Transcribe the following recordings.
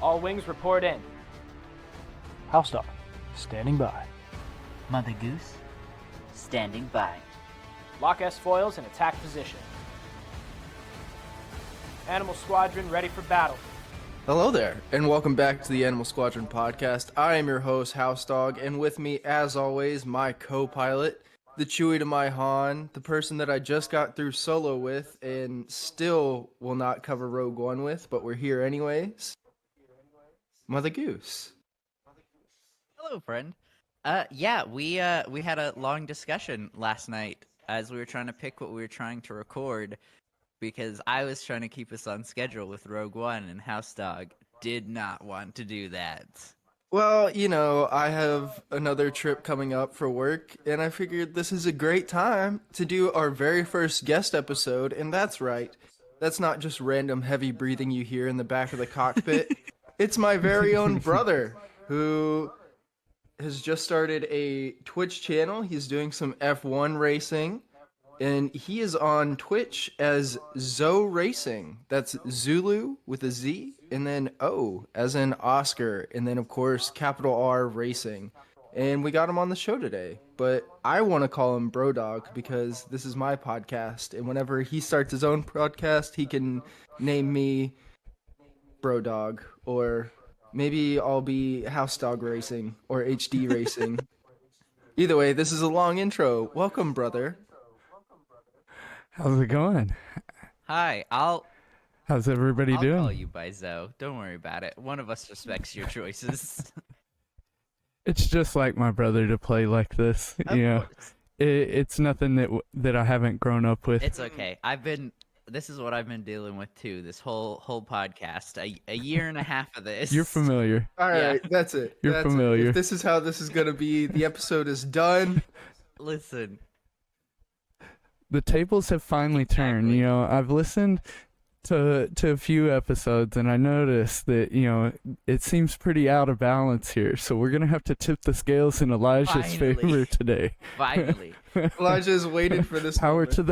All wings report in. HouseDog, standing by. Mother Goose, standing by. Lock S-foils in attack position. Animal Squadron ready for battle. Hello there, and welcome back to the Animal Squadron podcast. I am your host, HouseDog, and with me, as always, my co-pilot, the Chewie to my Han, the person that I just got through Solo with and still will not cover Rogue One with, but we're here anyways, Mother Goose. Hello, friend. We had a long discussion last night as we were trying to pick what we were trying to record, because I was trying to keep us on schedule with Rogue One, and HouseDog did not want to do that. Well, you know, I have another trip coming up for work, and I figured this is a great time to do our very first guest episode, and that's right. That's not just random heavy breathing you hear in the back of the cockpit. It's my very own brother, who has just started a Twitch channel. He's doing some F1 racing, and he is on Twitch as ZORacing. That's Zulu with a Z, and then O as in Oscar, and then, of course, capital R Racing. And we got him on the show today, but I want to call him BroDog because this is my podcast, and whenever he starts his own podcast, he can name me BroDog, or maybe I'll be HouseDog Racing or HD Racing. Either way, this is a long intro. Welcome, brother. How's it going? Hi, How's everybody I'll doing? call you by Zoe. Don't worry about it. One of us respects your choices. It's just like my brother to play like this. Of course. It's nothing that I haven't grown up with. It's okay. This is what I've been dealing with too. This whole podcast, a year and a half of this. You're familiar. All right, Yeah. that's it. You're That's it. familiar. If this is how this is going to be, the episode is done. Listen. The tables have finally turned. Exactly. You know, I've listened to a few episodes, and I noticed that, you know, it seems pretty out of balance here. So we're gonna have to tip the scales in Elijah's Finally. favor today. Finally. Elijah's waited for this Power moment. to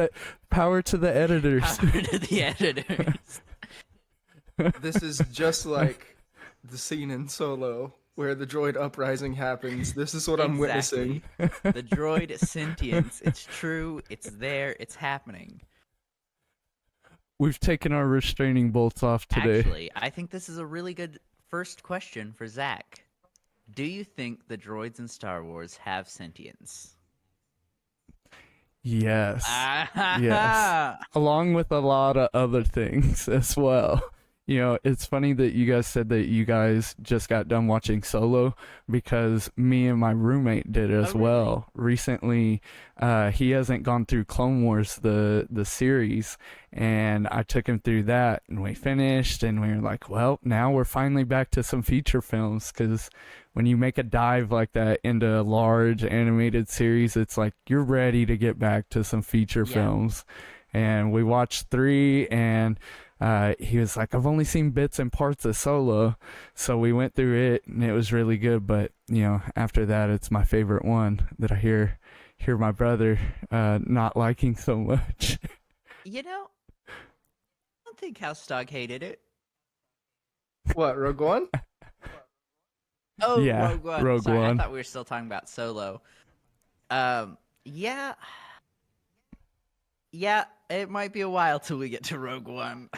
the editors. Power to the editors. This is just like the scene in Solo where the droid uprising happens. This is what I'm witnessing. The droid sentience. It's true. It's there. It's happening. We've taken our restraining bolts off today. Actually, I think this is a really good first question for Zach. Do you think the droids in Star Wars have sentience? Yes. Ah, Yes. Along with a lot of other things as well. You know, it's funny that you guys said that you guys just got done watching Solo, because me and my roommate did as Oh, really? well. Recently, he hasn't gone through Clone Wars, the series, and I took him through that, and we finished, and we were like, well, now we're finally back to some feature films, because when you make a dive like that into a large animated series, it's like you're ready to get back to some feature Yeah. films. And we watched 3, and he was like, I've only seen bits and parts of Solo, so we went through it, and it was really good. But, you know, after that, it's my favorite one that I hear my brother not liking so much. You know, I don't think HouseDog hated it. What, Rogue One? Oh, Yeah, Rogue One. Rogue Sorry, One. I thought we were still talking about Solo. Yeah. Yeah, it might be a while till we get to Rogue One.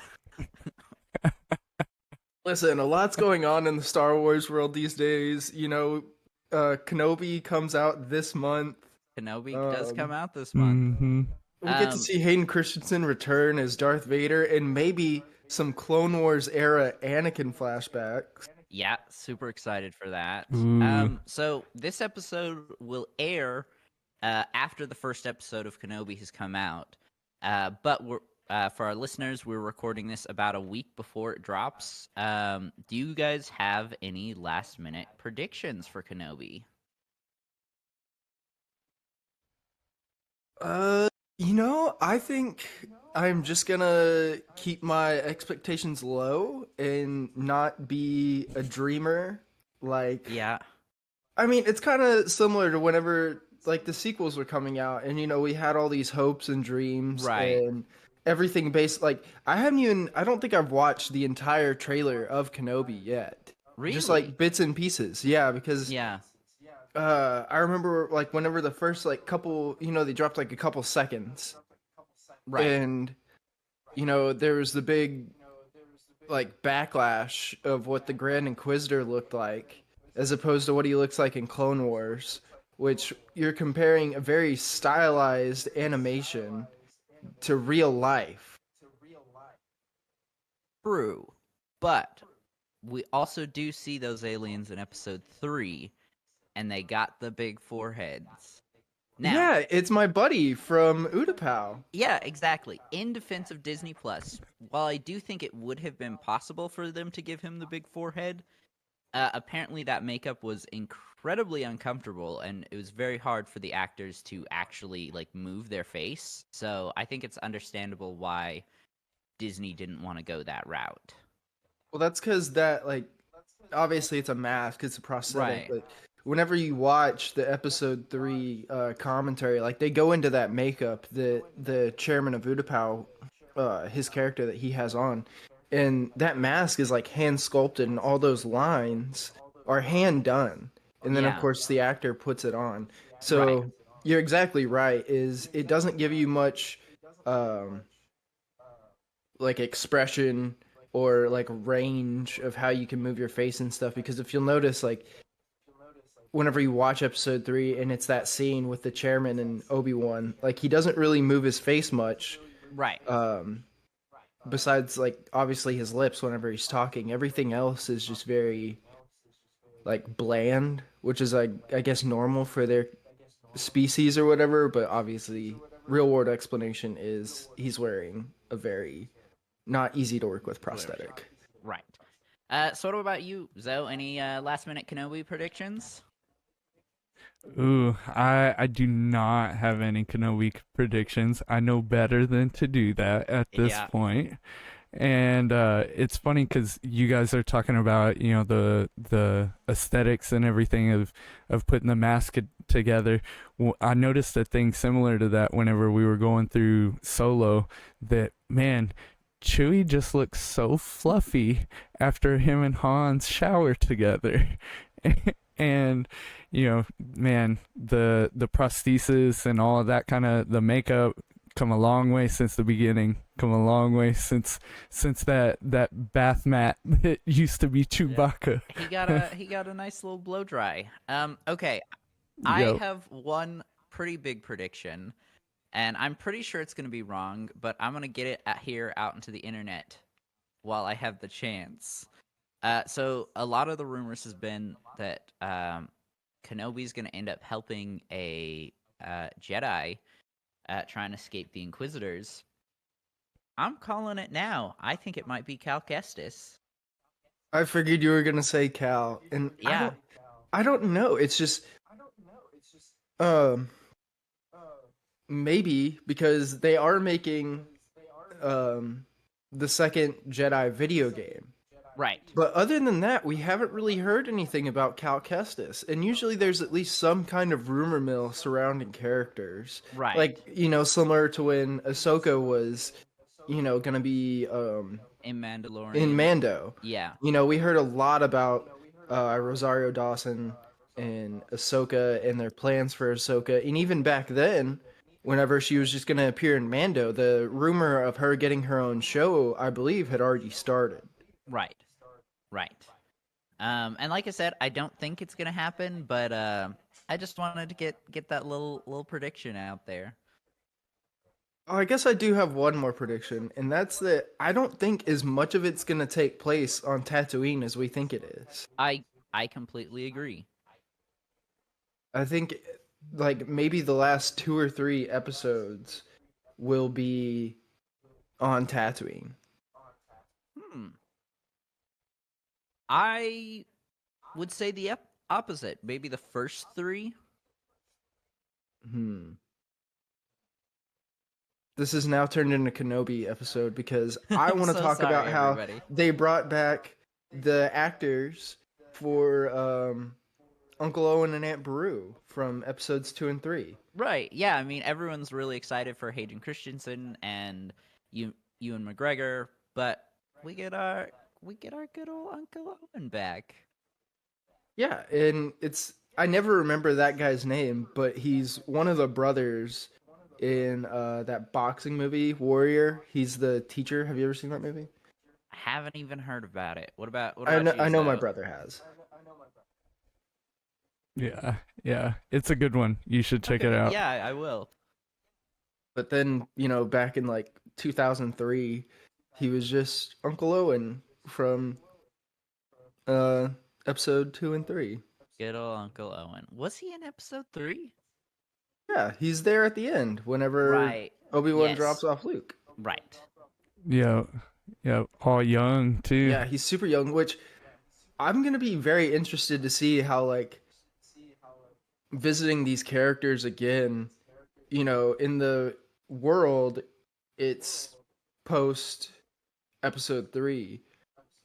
Listen, a lot's going on in the Star Wars world these days. You know, Kenobi comes out this month. Kenobi does come out this Mm. month. Mm-hmm. We get to see Hayden Christensen return as Darth Vader, and maybe some Clone Wars era Anakin flashbacks. Yeah, super excited for that. Ooh. So this episode will air after the first episode of Kenobi has come out. But we're for our listeners, we're recording this about a week before it drops. Do you guys have any last-minute predictions for Kenobi? You know, I think I'm just gonna keep my expectations low and not be a dreamer. Like, Yeah. I mean, it's kind of similar to whenever like the sequels were coming out, and you know, we had all these hopes and dreams, Right. and everything based like I don't think I've watched the entire trailer of Kenobi yet. Just Really? like bits and pieces. Yeah, because Yeah. I remember like whenever the first like couple, they dropped like a couple seconds, Right. and there was the big like backlash of what the Grand Inquisitor looked like as opposed to what he looks like in Clone Wars, which you're comparing a very stylized animation to real life. True. But we also do see those aliens in episode 3, and they got the big foreheads. Now, Yeah, it's my buddy from Utapau. yeah, exactly. In defense of Disney Plus, while I do think it would have been possible for them to give him the big forehead, apparently that makeup was incredibly uncomfortable, and it was very hard for the actors to actually like move their face. So I think it's understandable why Disney didn't want to go that route. Well, that's because that like obviously it's a mask, it's a prosthetic, Right. but whenever you watch the episode 3 commentary, like they go into that makeup that the chairman of Utapau, his character that he has on, and that mask is like hand sculpted, and all those lines are hand done, and then of Yeah. course the actor puts it on. So Right. you're exactly right. Is it doesn't give you much, um, like expression or like range of how you can move your face and stuff, because if you'll notice like whenever you watch episode 3 and it's that scene with the chairman and Obi-Wan, like he doesn't really move his face much, Right. besides like obviously his lips whenever he's talking. Everything else is just very like bland, which is like I guess normal for their species or whatever, but obviously real world explanation is he's wearing a very not easy to work with prosthetic. Right. So what about you, Zoe? Any last minute Kenobi predictions? Ooh, I do not have any Kenobi predictions. I know better than to do that at this Yeah. point. And it's funny because you guys are talking about the aesthetics and everything of putting the mask together. I noticed a thing similar to that whenever we were going through Solo. That man, Chewie just looks so fluffy after him and Hans shower together. And man, the prosthesis and all of that kind of the makeup come a long way since the beginning. Come a long way since that bath mat that used to be Chewbacca. He got a nice little blow dry. Okay. I Yep. have one pretty big prediction, and I'm pretty sure it's gonna be wrong, but I'm gonna get it here out into the internet while I have the chance. So a lot of the rumors has been that Kenobi's gonna end up helping a Jedi try and escape the Inquisitors. I'm calling it now. I think it might be Cal Kestis. I figured you were gonna say Cal, and Yeah. I don't know. It's just um maybe because they are making the second Jedi video game. Right. But other than that, we haven't really heard anything about Cal Kestis. And usually there's at least some kind of rumor mill surrounding characters. Right. Like, similar to when Ahsoka was, gonna be In Mandalorian. in Mando. Yeah. We heard a lot about Rosario Dawson and Ahsoka and their plans for Ahsoka. And even back then, whenever she was just going to appear in Mando, the rumor of her getting her own show, I believe, had already started. Right. Right. And like I said, I don't think it's gonna happen, but I just wanted to get that little prediction out there. Oh, I guess I do have one more prediction, and that's that I don't think as much of it's going to take place on Tatooine as we think it is. I completely agree. I think like maybe the last 2 or 3 episodes will be on Tatooine. I would say the opposite. Maybe the first 3. This is now turned into Kenobi episode because I want to So talk sorry, about how everybody. they brought back the actors for Uncle Owen and Aunt Beru from episodes 2 and 3. Right. Yeah. I mean, everyone's really excited for Hayden Christensen and Ewan McGregor, but we get our good old Uncle Owen back. Yeah, and I never remember that guy's name, but he's one of the brothers in that boxing movie, Warrior. He's the teacher. Have you ever seen that movie? I haven't even heard about it. What about you, I know my Zoe? brother has. Yeah, it's a good one. You should check it out. Yeah, I will. But then, back in like 2003, he was just Uncle Owen from episode 2 and 3. Good old Uncle Owen. Was he in episode 3? Yeah, he's there at the end whenever Right. Obi-Wan Yes. drops off Luke. Right. Yeah, all young too. Yeah, he's super young, which I'm going to be very interested to see how, like, visiting these characters again, in the world, it's post episode 3,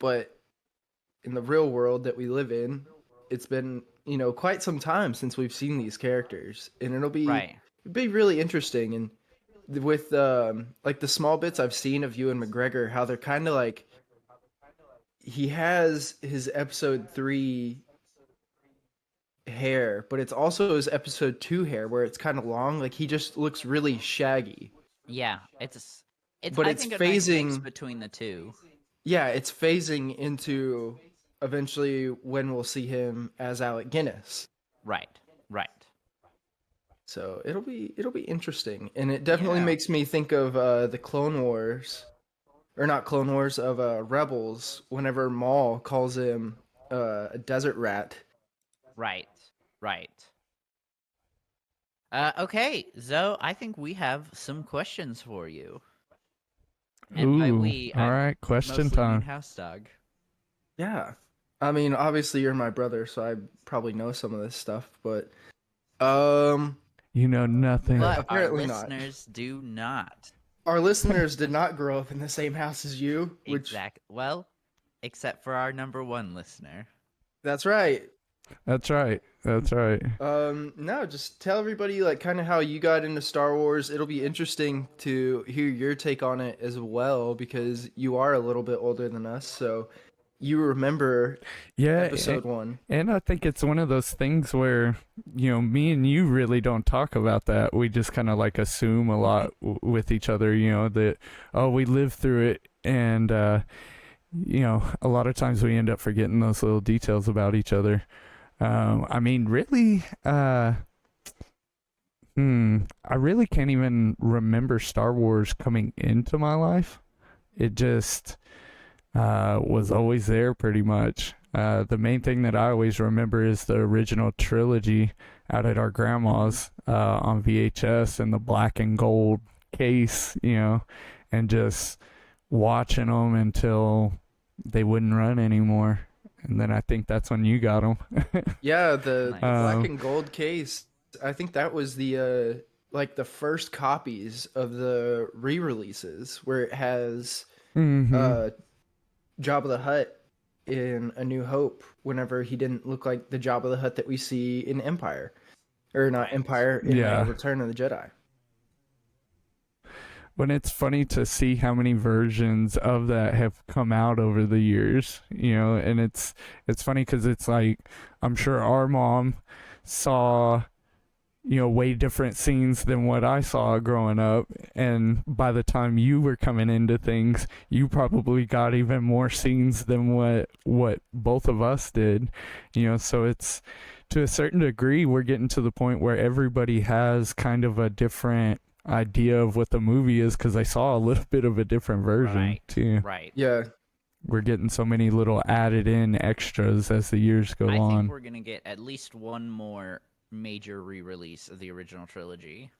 but in the real world that we live in, it's been, quite some time since we've seen these characters, and it'll be really interesting. And with like the small bits I've seen of Ewan McGregor, how they're kind of like, he has his episode 3 hair, but it's also his episode 2 hair where it's kind of long. Like, he just looks really shaggy. Yeah, it's But I it's think a nice mix phasing- between the two. Yeah, it's phasing into eventually when we'll see him as Alec Guinness. Right. So it'll be interesting, and it definitely Yeah. makes me think of the Clone Wars, or not Clone Wars, of Rebels. Whenever Maul calls him a desert rat. Right. Okay, Zoe, I think we have some questions for you. And by Ooh, we, all I right, question mostly mean time. HouseDog. Yeah, I mean, obviously you're my brother, so I probably know some of this stuff, but You know nothing. But apparently our not. listeners do not. our listeners did not grow up in the same house as you, which Well, except for our number 1 listener. that's right. That's right. No, just tell everybody like kind of how you got into Star Wars. It'll be interesting to hear your take on it as well, because you are a little bit older than us, so you remember Yeah, episode 1. and I think it's one of those things where, me and you really don't talk about that. We just kind of like assume a lot with each other, that, we lived through it. And, a lot of times we end up forgetting those little details about each other. I mean, really, I really can't even remember Star Wars coming into my life. It just was always there pretty much. The main thing that I always remember is the original trilogy out at our grandma's on VHS in the black and gold case, and just watching them until they wouldn't run anymore. And then I think that's when you got them. Yeah, the Nice. black and gold case. I think that was the like the first copies of the re-releases where it has Jabba the Hutt in A New Hope whenever he didn't look like the Jabba the Hutt that we see in Empire. Or not Empire, in Return of the Jedi. When it's funny to see how many versions of that have come out over the years, and it's funny because it's like, I'm sure our mom saw, way different scenes than what I saw growing up. And by the time you were coming into things, you probably got even more scenes than what both of us did, so it's, to a certain degree, we're getting to the point where everybody has kind of a different idea of what the movie is, because I saw a little bit of a different version too. Right. Yeah. We're getting so many little added in extras as the years go I on. think we're going to get at least one more major re-release of the original trilogy.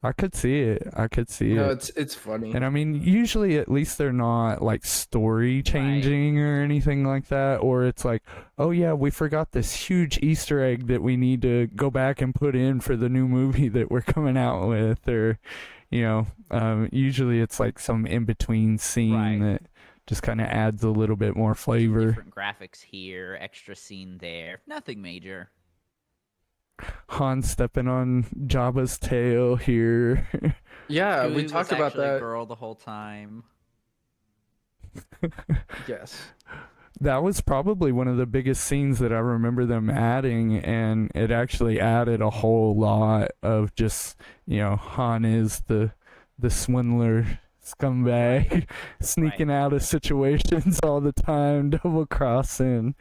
I could see it. No, it's funny. And I mean, usually at least they're not like story changing or anything like that, or it's like, oh yeah, we forgot this huge Easter egg that we need to go back and put in for the new movie that we're coming out with, or usually it's like some in-between scene that just kind of adds a little bit more flavor. Different graphics here, extra scene there. Nothing major. Han stepping on Jabba's tail here. Yeah, Chewie we was talked about actually a that. girl the whole time. Yes. That was probably one of the biggest scenes that I remember them adding, and it actually added a whole lot of just, Han is the swindler scumbag, sneaking out of situations all the time, double crossing,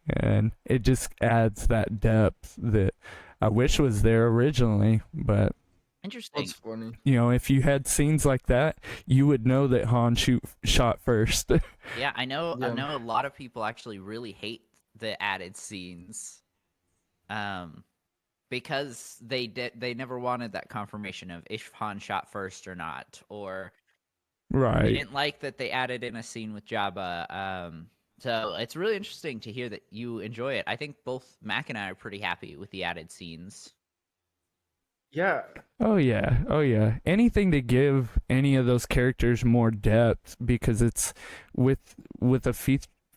and it just adds that depth that I wish was there originally, but Interesting. That's funny. if you had scenes like that, you would know that Han shot first. Yeah, I know. I Yeah. know a lot of people actually really hate the added scenes, because they never wanted that confirmation of if Han shot first or not, or they Right. didn't like that they added in a scene with Jabba. So it's really interesting to hear that you enjoy it. I think both Mac and I are pretty happy with the added scenes. Yeah. Oh yeah. Anything to give any of those characters more depth, because it's with a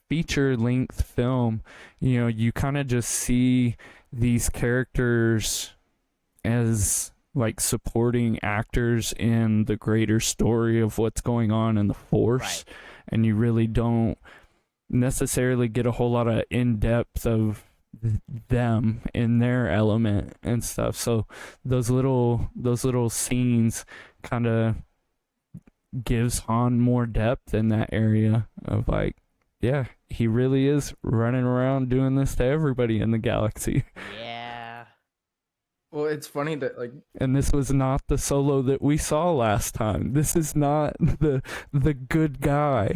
feature length film, you kind of just see these characters as like supporting actors in the greater story of what's going on in the Force, and you really don't necessarily get a whole lot of in-depth of them in their element and stuff. So those little scenes kind of gives Han more depth in that area of like, yeah, he really is running around doing this to everybody in the galaxy. Yeah. Well, it's funny that like And this was not the Solo that we saw last time. This is not the good guy.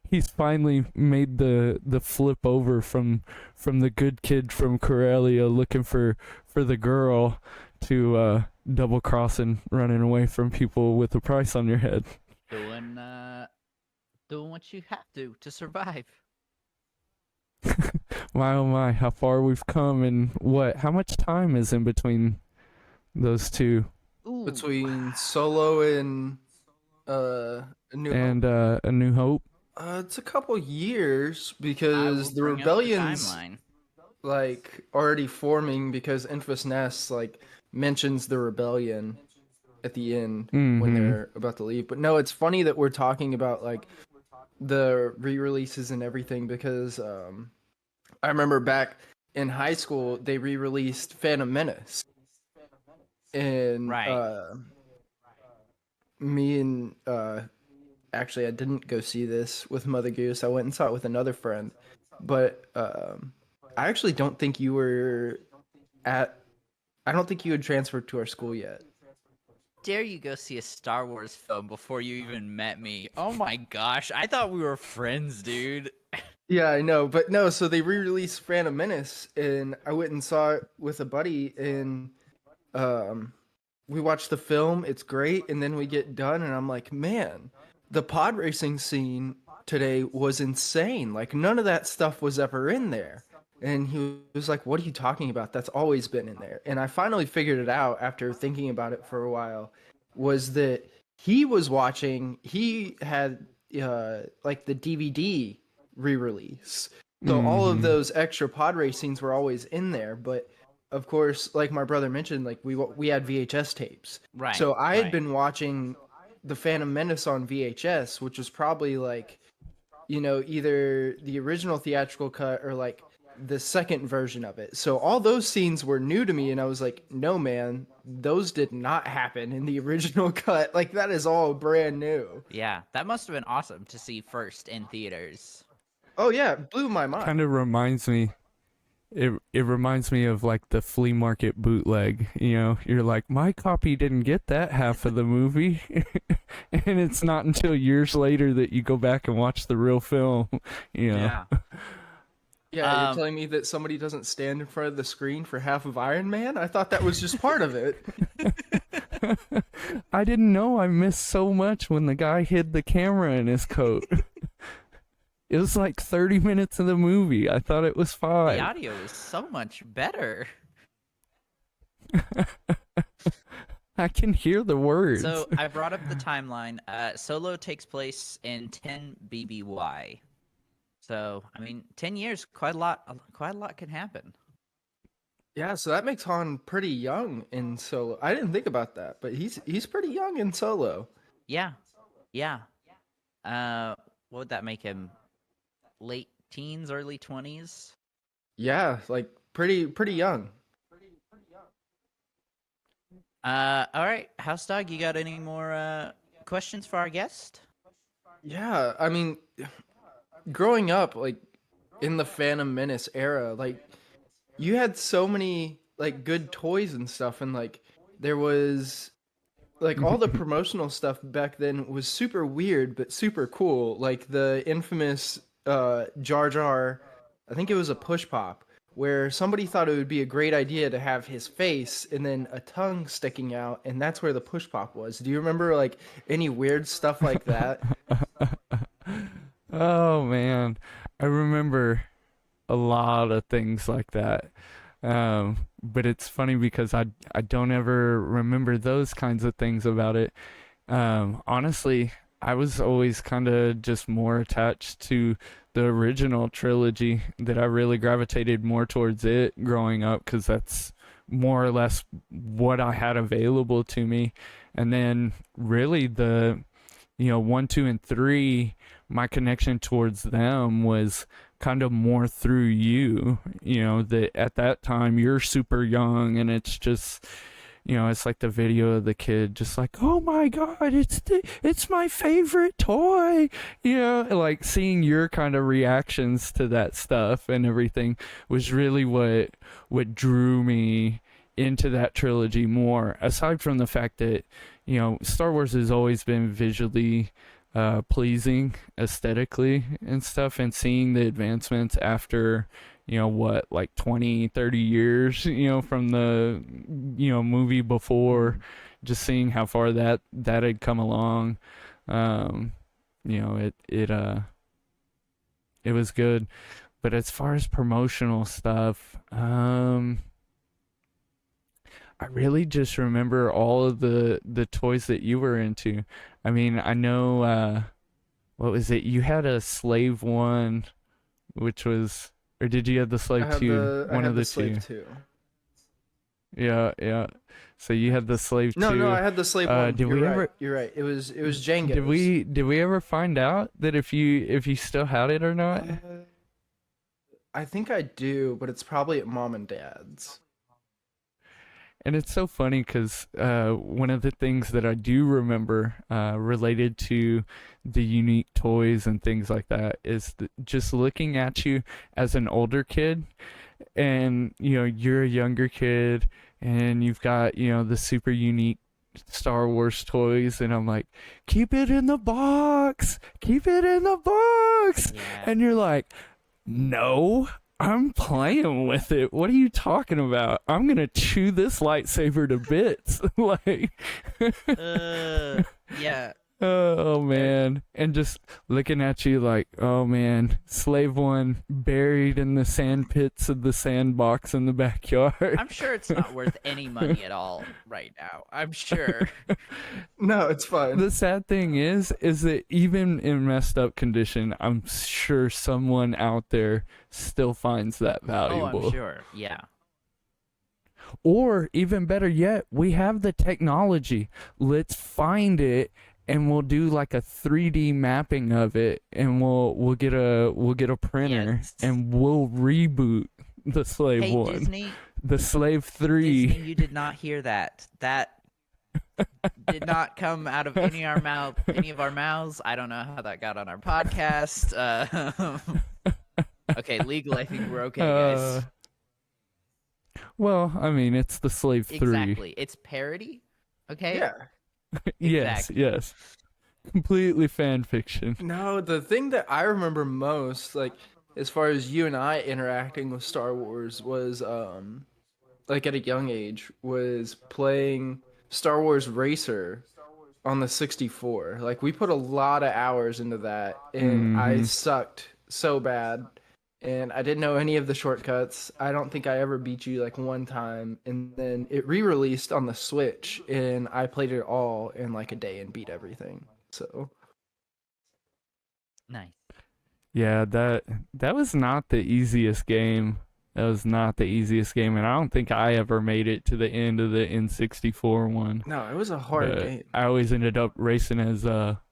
He's finally made the flip over from the good kid from Corellia looking for the girl to double crossing, running away from people with a price on your head. Doing what you have to survive. My oh my, how far we've come, and how much time is in between those two? Ooh. between Solo and New Hope. A New Hope. It's a couple years I because will the bring up rebellion's timeline. like already forming because Enfys Nest like mentions the rebellion at the end when Mhm. they're about to leave. But no, it's funny that we're talking about like the re-releases and everything because I remember back in high school they re-released Phantom Menace, and Right. me and actually I didn't go see this with Mother Goose. I went and saw it with another friend, but I actually don't think you were at. I don't think you had transferred to our school yet. Dare you go see a Star Wars film before you even met me? Oh my gosh, I thought we were friends, dude. Yeah, I know, but no. So they re-released Phantom Menace, and I went and saw it with a buddy, and we watched the film. It's great, and then we get done, and I'm like, man, the pod racing scene today was insane. Like none of that stuff was ever in there. And he was like, "What are you talking about? That's always been in there." And I finally figured it out after thinking about it for a while, was that he was watching. He had like the DVD re-release, so all of Mhm. those extra pod racings were always in there. But of course, like my brother mentioned, like we had VHS tapes. Right. So I had right. been watching the Phantom Menace on VHS, which was probably like, either the original theatrical cut or like the second version of it. So all those scenes were new to me, and I was like, no, man, those did not happen in the original cut. Like that is all brand new. Yeah, that must have been awesome to see first in theaters. Oh yeah, it blew my mind. Kind of reminds me. It reminds me of like the flea market bootleg. You're like, my copy didn't get that half of the movie, and it's not until years later that you go back and watch the real film. Yeah. Yeah, you're telling me that somebody doesn't stand in front of the screen for half of Iron Man? I thought that was just part of it. I didn't know I missed so much when the guy hid the camera in his coat. It was like 30 minutes of the movie. I thought it was 5. The audio is so much better. I can hear the words. So I brought up the timeline. Solo takes place in 10 BBY. So 10 years, quite a lot can happen. Yeah, so that makes Han pretty young in Solo. I didn't think about that, but he's pretty young in Solo. Yeah, yeah. What would that make him? Late teens, early 20s? Yeah, like pretty young. All right, HouseDog, you got any more questions for our guest? Yeah, I mean, growing up like in the Phantom Menace era, like you had so many like good toys and stuff, and like there was like all the promotional stuff back then was super weird but super cool. Like the infamous Jar Jar, I think it was a push pop, where somebody thought it would be a great idea to have his face and then a tongue sticking out, and that's where the push pop was. Do you remember like any weird stuff like that? Oh man, I remember a lot of things like that. But it's funny because I don't ever remember those kinds of things about it. Honestly, I was always kind of just more attached to the original trilogy, that I really gravitated more towards it growing up because that's more or less what I had available to me. And then really the, 1, 2, and 3, my connection towards them was kind of more through you, that at that time you're super young and it's just, it's like the video of the kid just like, oh my God, it's my favorite toy, like seeing your kind of reactions to that stuff and everything was really what drew me into that trilogy more, aside from the fact that, Star Wars has always been visually pleasing aesthetically and stuff, and seeing the advancements after like 20, 30 years from the movie before, just seeing how far that had come along, it was good. But as far as promotional stuff, I really just remember all of the toys that you were into. I mean, I know, what was it? You had a Slave 1, which was, or did you have the Slave 2? One of the Slave two. 2. Yeah, yeah. So you had the Slave 2. No, I had the Slave 1. Did we ever? You're right. It was Jango's. Did we ever find out that if you still had it or not? I think I do, but it's probably at Mom and Dad's. And it's so funny because one of the things that I do remember related to the unique toys and things like that is just looking at you as an older kid, and you're a younger kid and you've got the super unique Star Wars toys, and I'm like, keep it in the box, keep it in the box. Yeah. And you're like, no, I'm playing with it. What are you talking about? I'm gonna chew this lightsaber to bits. Like, Yeah. oh man. And just looking at you like, oh man, Slave 1 buried in the sand pits of the sandbox in the backyard. I'm sure it's not worth any money at all right now. I'm sure. No, it's fine. The sad thing is that even in messed up condition, I'm sure someone out there still finds that valuable. Oh, I'm sure. Yeah. Or even better yet, we have the technology. Let's find it and we'll do like a 3D mapping of it, and we'll get a printer, Yes. and we'll reboot the Slave Hey, 1. Disney. The Slave 3. Disney, you did not hear that. That did not come out of any of our mouths. I don't know how that got on our podcast. Okay, legal. I think we're okay, guys. Well, I mean, it's the Slave 3. Exactly. It's parody. Okay. Yeah. Yes, Exactly. yes. Completely fan fiction. No, the thing that I remember most, like as far as you and I interacting with Star Wars, was like at a young age, was playing Star Wars Racer on the 64. Like we put a lot of hours into that, and I sucked so bad, and I didn't know any of the shortcuts. I don't think I ever beat you like one time, and then it re-released on the Switch, and I played it all in like a day and beat everything. So Nice. Yeah, that was not the easiest game That was not the easiest game, and I don't think I ever made it to the end of the N64 one. No, it was a hard But game. I always ended up racing as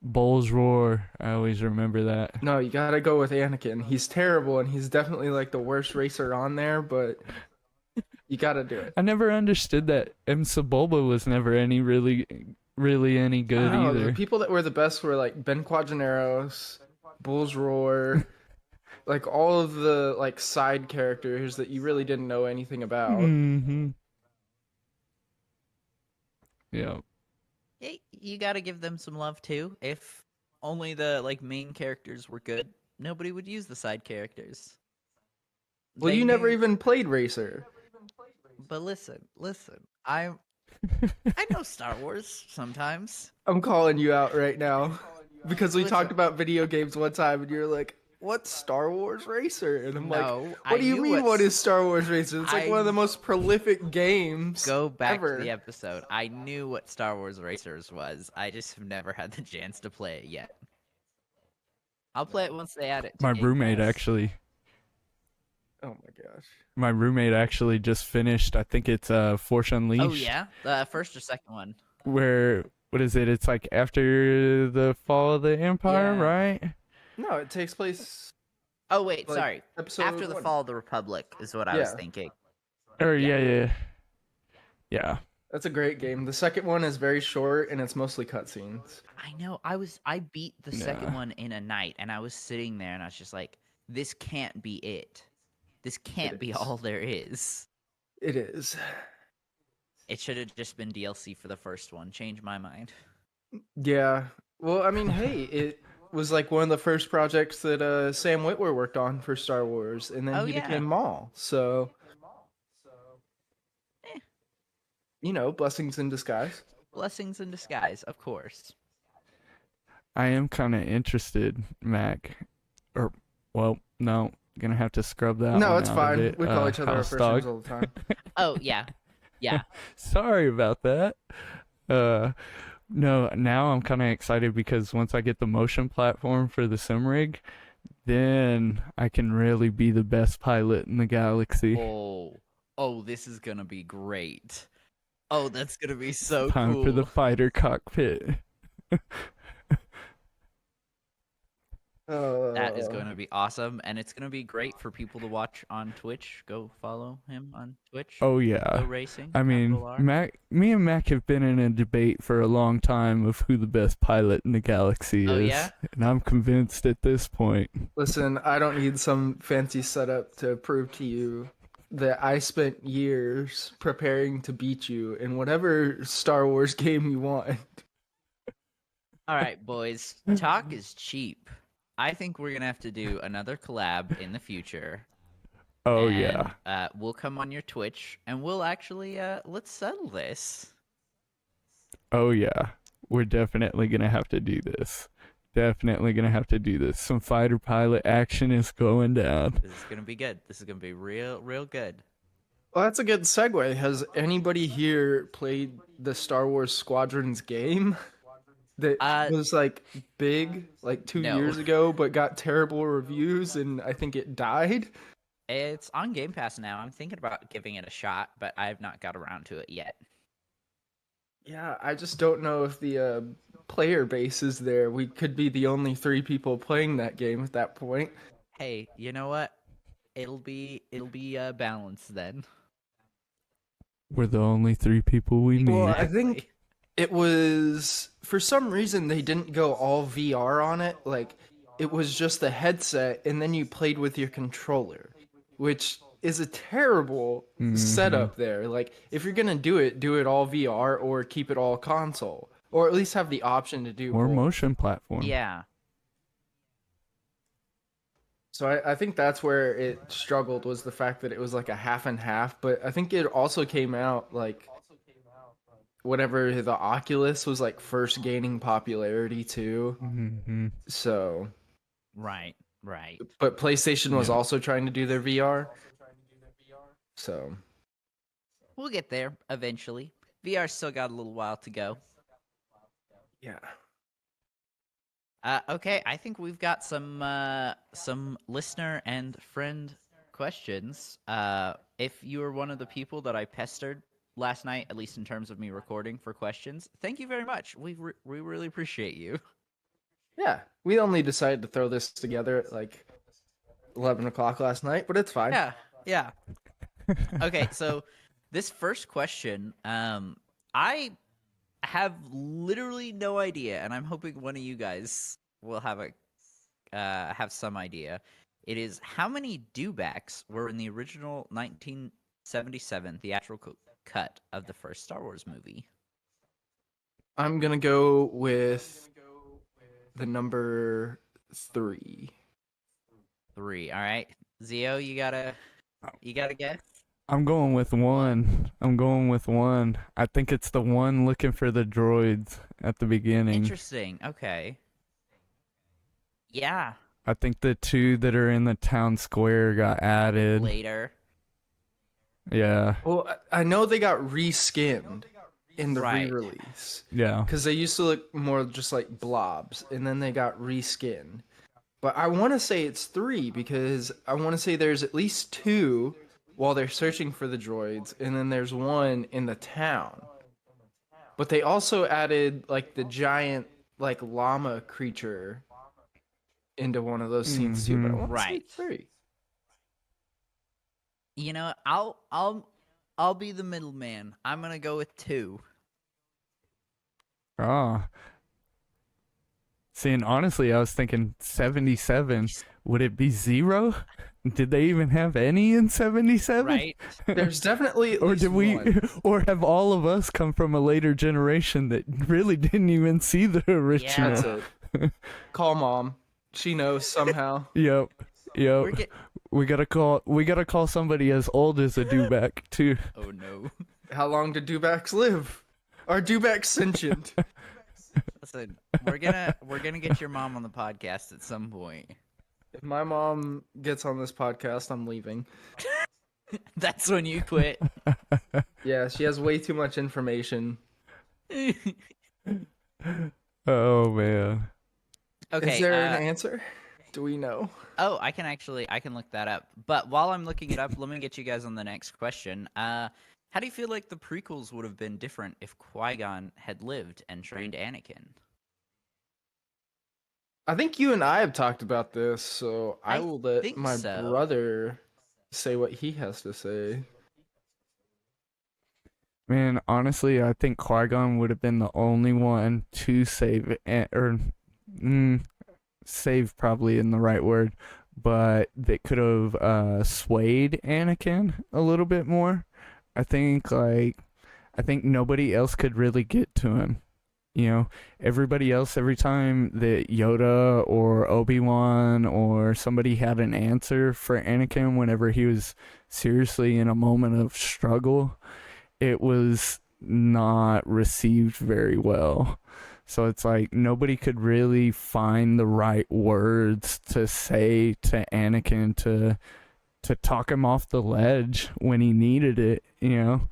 Bulls Roar. I always remember that. No, you gotta go with Anakin. He's terrible, and he's definitely like the worst racer on there, but you gotta do it. I never understood that Bulba was never any really any good No, either. the people that were the best were like Ben Quadraneros, Bulls Roar, like all of the like side characters that you really didn't know anything about. Mm-hmm. Yeah. Hey, you gotta give them some love too. If only the like main characters were good, nobody would use the side characters. Well, They you never knew- even played Racer. But listen, I know Star Wars sometimes. I'm calling you out right now because we Listen. talked about video games one time, and you're like, "What's Star Wars Racer?" And I'm like, No, "What do you mean? What is Star Wars Racer? It's like one of the I- most prolific games." Go back ever. to the episode. I knew what Star Wars Racers was. I just have never had the chance to play it yet. I'll play it once they add it. To My Game roommate Pass. actually. Oh my gosh. My roommate actually just finished. I think it's Force Unleashed. Oh yeah, the first or second one. Where what is it? It's like after the fall of the Empire, Yeah. right? No, it takes place Oh wait, like, sorry. episode After the 1. fall of the Republic is what I was Yeah. thinking. Or yeah. That's a great game. The second one is very short and it's mostly cutscenes. I know. I beat the second Yeah. one in a night, and I was sitting there, and I was just like, "This can't be it. This can't be is. all there is." It is. It should have just been DLC for the first one. Change my mind. Yeah. Well, I mean, hey, it was like one of the first projects that Sam Witwer worked on for Star Wars, and then Oh, he yeah. became Maul. So, Eh. you know, blessings in disguise. Blessings in disguise, of course. I am kind of interested, Mac. Or well, no, gonna have to scrub that. No, one it's out of fine. it. We call each other our first HouseDog. names all the time. Oh yeah, yeah. Sorry about that. No, now I'm kind of excited because once I get the motion platform for the sim rig, then I can really be the best pilot in the galaxy. Oh, this is gonna be great. Oh, that's gonna be so Time cool. for the fighter cockpit. That is going to be awesome, and it's going to be great for people to watch on Twitch. Go follow him on Twitch. Oh yeah. ZORacing. I mean, capital R. me and Mac have been in a debate for a long time of who the best pilot in the galaxy Oh, is, yeah? and I'm convinced at this point. Listen, I don't need some fancy setup to prove to you that I spent years preparing to beat you in whatever Star Wars game you want. All right, boys. Talk is cheap. I think we're going to have to do another collab in the future. Oh and, yeah. We'll come on your Twitch, and we'll actually, let's settle this. Oh yeah. We're definitely gonna have to do this. Definitely gonna have to do this. Some fighter pilot action is going down. This is going to be good. This is going to be real good. Well, that's a good segue. Has anybody here played the Star Wars Squadrons game? That was like big, like 2 No. years ago, but got terrible reviews, and I think it died. It's on Game Pass now. I'm thinking about giving it a shot, but I have not got around to it yet. Yeah, I just don't know if the player base is there. We could be the only 3 people playing that game at that point. Hey, you know what? It'll be balanced then. We're the only 3 people we need. Well, I think it was, for some reason, they didn't go all VR on it. Like, it was just the headset, and then you played with your controller, which is a terrible setup there. Like, if you're gonna do it all VR or keep it all console, or at least have the option to do or both. motion platform. Yeah. So I think that's where it struggled, was the fact that it was like a half and half. But I think it also came out like whenever the Oculus was like first gaining popularity too. Mm-hmm. So, Right. but PlayStation was Yeah. also trying to do their VR. So, We'll get there eventually. VR still got a little while to go. yeah. Okay, I think we've got some listener and friend questions. If you were one of the people that I pestered last night, at least in terms of me recording for questions, thank you very much. We really appreciate you. Yeah, we only decided to throw this together at like 11 o'clock last night, but it's fine. Yeah. Okay, so this first question, I have literally no idea, and I'm hoping one of you guys will have some idea. It is, how many dewbacks were in the original 1977 theatrical cut of the first Star Wars movie? I'm gonna go with the number 3. 3. All right, Zio, you gotta guess. I'm going with 1. I think it's the one looking for the droids at the beginning. Interesting. Okay. Yeah. I think the 2 that are in the town square got added. Later. Yeah. Well, I know they got reskinned in the Right. re-release. Yeah. Because they used to look more just like blobs, and then they got reskinned. But I want to say it's 3, because I want to say there's at least 2 while they're searching for the droids, and then there's 1 in the town. But they also added like the giant like llama creature into one of those scenes too. But I want to say Right. 3. You know, I'll be the middleman. I'm gonna go with 2. Ah. See, and honestly, I was thinking 77. Would it be 0? Did they even have any in 77? Right? There's definitely at Or least did we, 1. or have all of us come from a later generation that really didn't even see the original? That's it. Call mom. She knows somehow. Yep. We gotta call somebody as old as a dewback too. Oh no. How long do dewbacks live? Are dewbacks sentient? Listen, we're gonna get your mom on the podcast at some point. If my mom gets on this podcast, I'm leaving. That's when you quit. Yeah, she has way too much information. Oh man. Okay. Is there an answer? Do we know? Oh, I can look that up. But while I'm looking it up, let me get you guys on the next question. How do you feel like the prequels would have been different if Qui-Gon had lived and trained Anakin? I think you and I have talked about this, so I will let think my so. brother say what he has to say. Man, honestly, I think Qui-Gon would have been the only one to save, save probably in the right word, but that could have swayed Anakin a little bit more. I think nobody else could really get to him. You know, everybody else, every time that Yoda or Obi-Wan or somebody had an answer for Anakin whenever he was seriously in a moment of struggle, it was not received very well. So it's like nobody could really find the right words to say to Anakin to talk him off the ledge when he needed it, you know?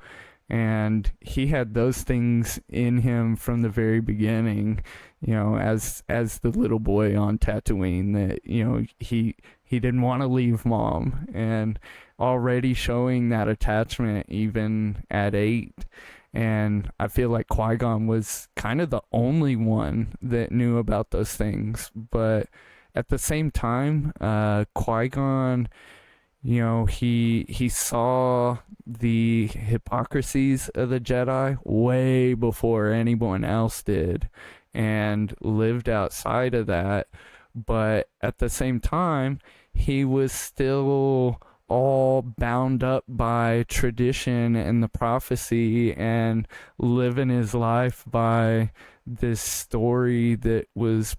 And he had those things in him from the very beginning, you know, as the little boy on Tatooine, that, you know, he didn't want to leave mom, and already showing that attachment even at 8. And I feel like Qui-Gon was kind of the only one that knew about those things. But at the same time, Qui-Gon, you know, he saw the hypocrisies of the Jedi way before anyone else did, and lived outside of that. But at the same time, he was still all bound up by tradition and the prophecy, and living his life by this story that was,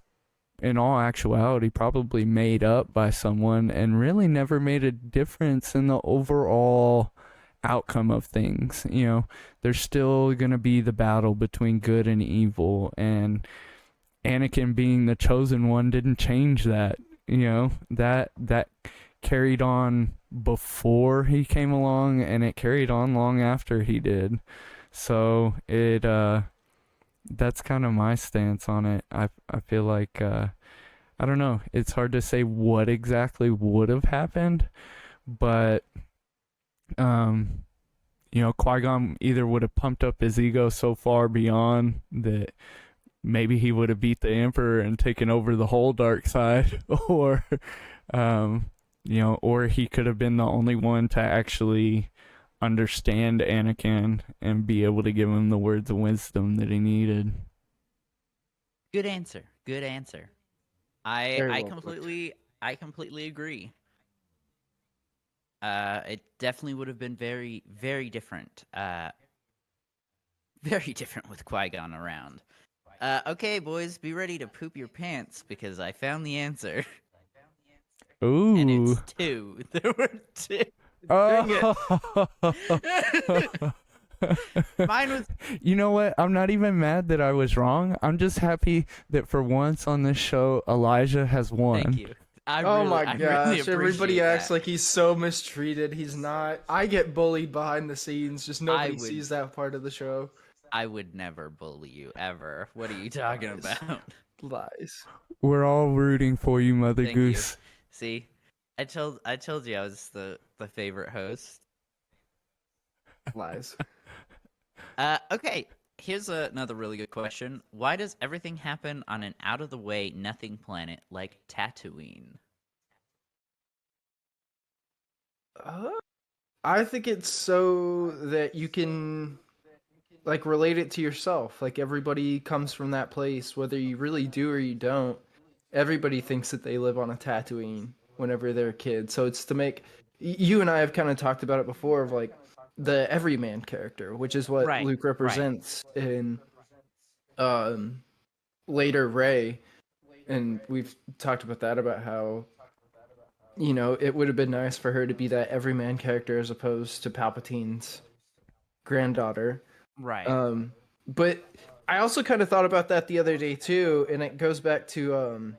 in all actuality, probably made up by someone and really never made a difference in the overall outcome of things. You know, there's still going to be the battle between good and evil, and Anakin being the chosen one didn't change that. You know, that carried on before he came along, and it carried on long after he did. So it that's kind of my stance on it. I feel like I don't know, it's hard to say what exactly would have happened, but Qui-Gon either would have pumped up his ego so far beyond that maybe he would have beat the Emperor and taken over the whole dark side, or or he could have been the only one to actually understand Anakin and be able to give him the words of wisdom that he needed. Good answer. Good answer. Very I well completely agree. It definitely would have been very, very different. Very different with Qui-Gon around. Okay, boys, be ready to poop your pants because I found the answer. Ooh. And it's 2. There were 2. Oh. Mine was. You know what? I'm not even mad that I was wrong. I'm just happy that for once on this show, Elijah has won. Thank you. I gosh, really everybody appreciate acts that. like he's so mistreated. He's not. I get bullied behind the scenes, just nobody sees that part of the show. I would never bully you, ever. What are you talking about? Lies. We're all rooting for you, Mother Thank you. Goose. See? I told you I was the favorite host. Lies. Okay, here's another really good question. Why does everything happen on an out-of-the-way nothing planet like Tatooine? I think it's so that you can like relate it to yourself. Like everybody comes from that place, whether you really do or you don't. Everybody thinks that they live on a Tatooine whenever they're a kid. So it's to make you and I have kind of talked about it before of like the everyman character, which is what Right, Luke represents in later Rey, and we've talked about that about how it would have been nice for her to be that everyman character as opposed to Palpatine's granddaughter. Right. But I also kind of thought about that the other day too, and it goes back to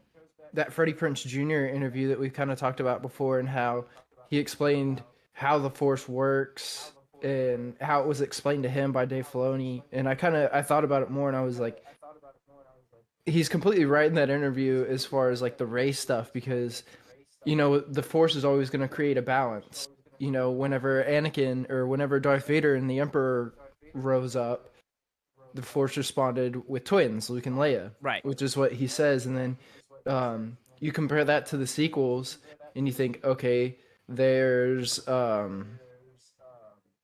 that Freddie Prinze Jr. interview that we've kind of talked about before, and how he explained how the Force works and how it was explained to him by Dave Filoni. And I thought about it more, and I was like, he's completely right in that interview as far as like the race stuff, because the Force is always going to create a balance. Whenever Anakin or whenever Darth Vader and the Emperor rose up, the Force responded with twins, Luke and Leia. Right. Which is what he says. And then you compare that to the sequels, and you think, okay, there's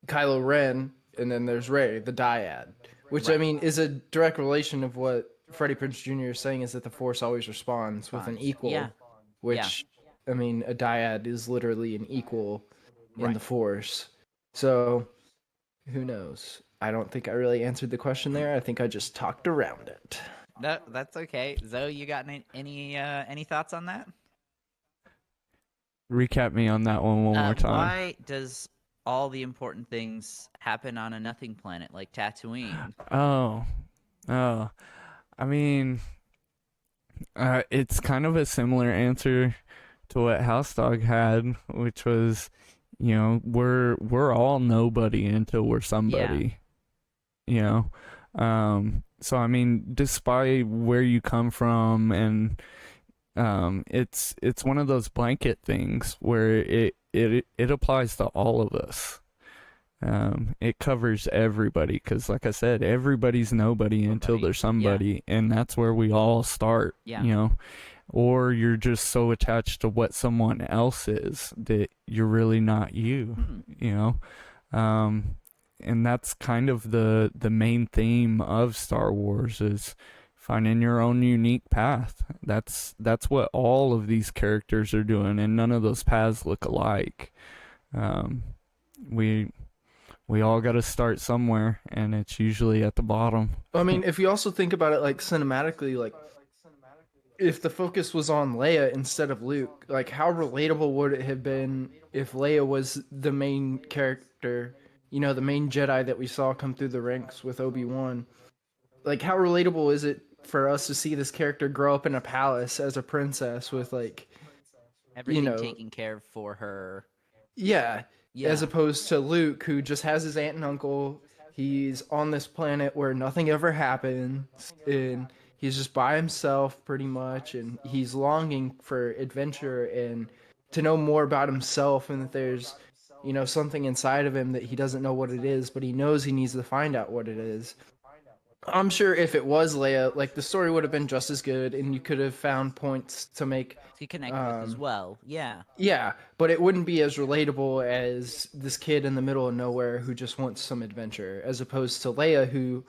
Kylo Ren, and then there's Rey, the dyad. Which, Right. I mean, is a direct relation of what Freddie Prinze Jr. is saying, is that the Force always responds with an equal. Yeah. Which, I mean, a dyad is literally an equal in Right. the Force. So, who knows? I don't think I really answered the question there. I think I just talked around it. No, that's okay. Zoe, you got any thoughts on that? Recap me on that one more time. Why does all the important things happen on a nothing planet like Tatooine? Oh. I mean, it's kind of a similar answer to what HouseDog had, which was, we're all nobody until we're somebody. So I mean, despite where you come from, and it's one of those blanket things where it applies to all of us. It covers everybody, because like I said, everybody's nobody until they're somebody, and that's where we all start. Or you're just so attached to what someone else is that you're really not you. And that's kind of the main theme of Star Wars, is finding your own unique path. That's what all of these characters are doing, and none of those paths look alike. We all got to start somewhere, and it's usually at the bottom. I mean, if you also think about it, like cinematically, like if the focus was on Leia instead of Luke, like how relatable would it have been if Leia was the main character, the main Jedi that we saw come through the ranks with Obi-Wan? Like, how relatable is it for us to see this character grow up in a palace as a princess with like Everything taken care of for her. Yeah. Yeah. As opposed to Luke, who just has his aunt and uncle. He's on this planet where nothing ever happens, and he's just by himself pretty much, and he's longing for adventure and to know more about himself, and that there's, something inside of him that he doesn't know what it is, but he knows he needs to find out what it is. I'm sure if it was Leia, like, the story would have been just as good, and you could have found points to make. To connect with as well. Yeah. Yeah, but it wouldn't be as relatable as this kid in the middle of nowhere who just wants some adventure, as opposed to Leia, who,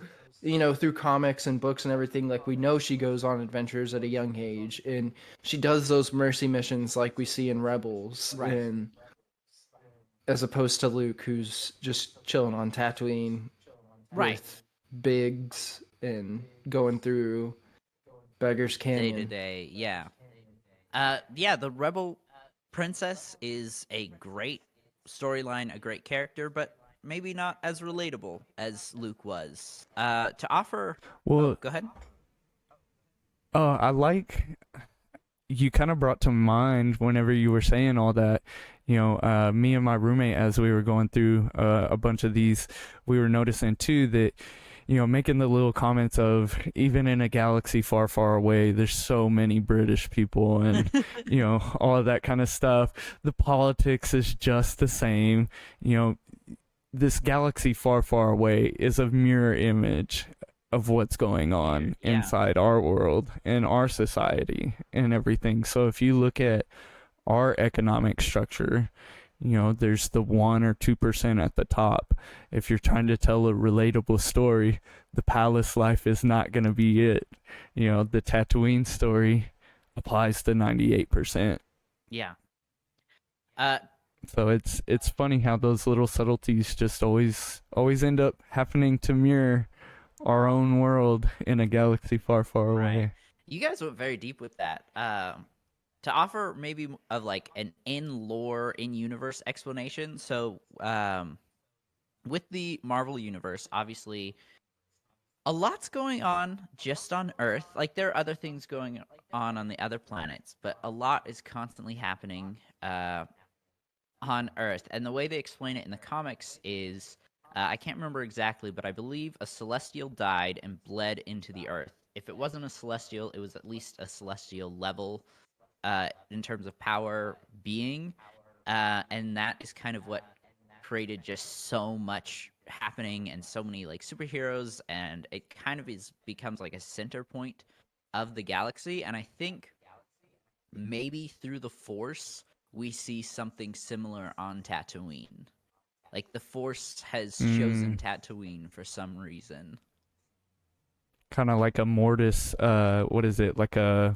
through comics and books and everything, like, we know she goes on adventures at a young age, and she does those mercy missions like we see in Rebels, Right. and as opposed to Luke, who's just chilling on Tatooine, Right. with Biggs and going through Beggar's Canyon. Day to day, yeah. Yeah, the Rebel Princess is a great storyline, a great character, but maybe not as relatable as Luke was. To offer... Well, go ahead. I like you kind of brought to mind whenever you were saying all that, me and my roommate, as we were going through a bunch of these, we were noticing too that, making the little comments of, even in a galaxy far, far away, there's so many British people and, all of that kind of stuff. The politics is just the same. This galaxy far, far away is a mirror image of what's going on inside our world and our society and everything. So if you look at our economic structure, there's the 1 or 2% at the top. If you're trying to tell a relatable story, the palace life is not going to be it. The Tatooine story applies to 98%. Yeah. So it's funny how those little subtleties just always end up happening to mirror our own world in a galaxy far, far away. You guys went very deep with that. To offer maybe of like an in-lore, in-universe explanation. So, with the Marvel Universe, obviously, a lot's going on just on Earth. Like, there are other things going on the other planets, but a lot is constantly happening on Earth. And the way they explain it in the comics is, I can't remember exactly, but I believe a Celestial died and bled into the Earth. If it wasn't a Celestial, it was at least a Celestial level in terms of power being, and that is kind of what created just so much happening and so many like superheroes, and it kind of becomes like a center point of the galaxy. And I think maybe through the Force we see something similar on Tatooine. Like the Force has chosen Tatooine for some reason. Kind of like a Mortis, what is it, like a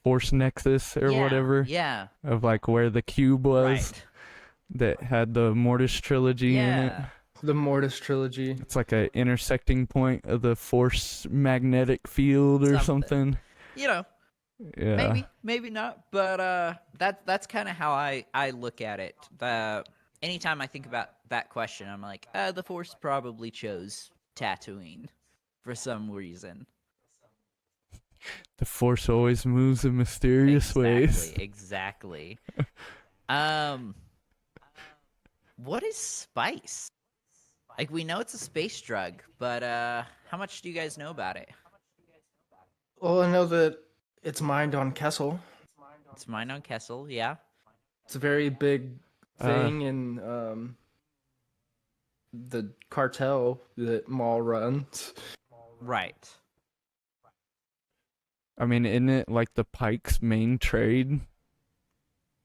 Force Nexus or whatever? Yeah. Of like where the cube was Right. that had the Mortis trilogy in it. The Mortis trilogy. It's like a intersecting point of the Force magnetic field or something. Yeah. Maybe not, but that's kind of how I look at it. Anytime I think about that question, I'm like, the Force probably chose Tatooine for some reason. The Force always moves in mysterious ways. Exactly. What is spice? Like, we know it's a space drug, but how much do you guys know about it? Well, I know that it's mined on Kessel. It's mined on Kessel, yeah. It's a very big thing in the cartel that Maul runs. Right. I mean, isn't it like the Pike's main trade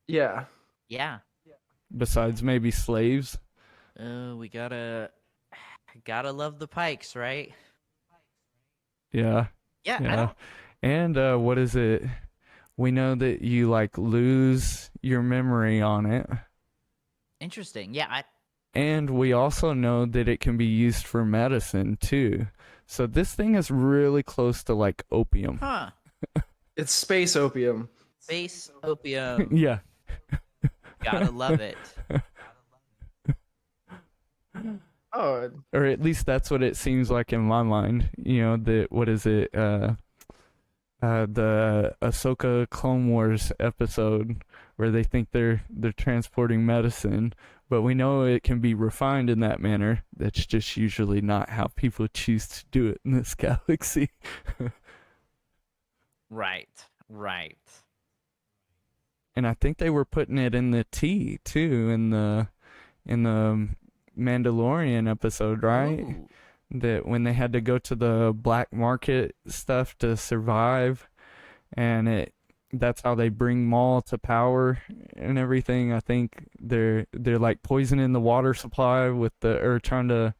Yeah. Yeah. besides maybe slaves? We gotta love the Pikes, right? Yeah. Yeah. Yeah. And what is it? We know that you like lose your memory on it. Interesting. Yeah. And we also know that it can be used for medicine too. So this thing is really close to like opium. Huh. It's space opium. Space opium. Yeah. Gotta love it. Oh, Or at least that's what it seems like in my mind. That what is it? The Ahsoka Clone Wars episode where they think they're transporting medicine, but we know it can be refined in that manner. That's just usually not how people choose to do it in this galaxy. Right. and I think they were putting it in the tea too in the Mandalorian episode, right? Ooh. That when they had to go to the black market stuff to survive, and that's how they bring Maul to power and everything. I think they're like poisoning the water supply with they're trying to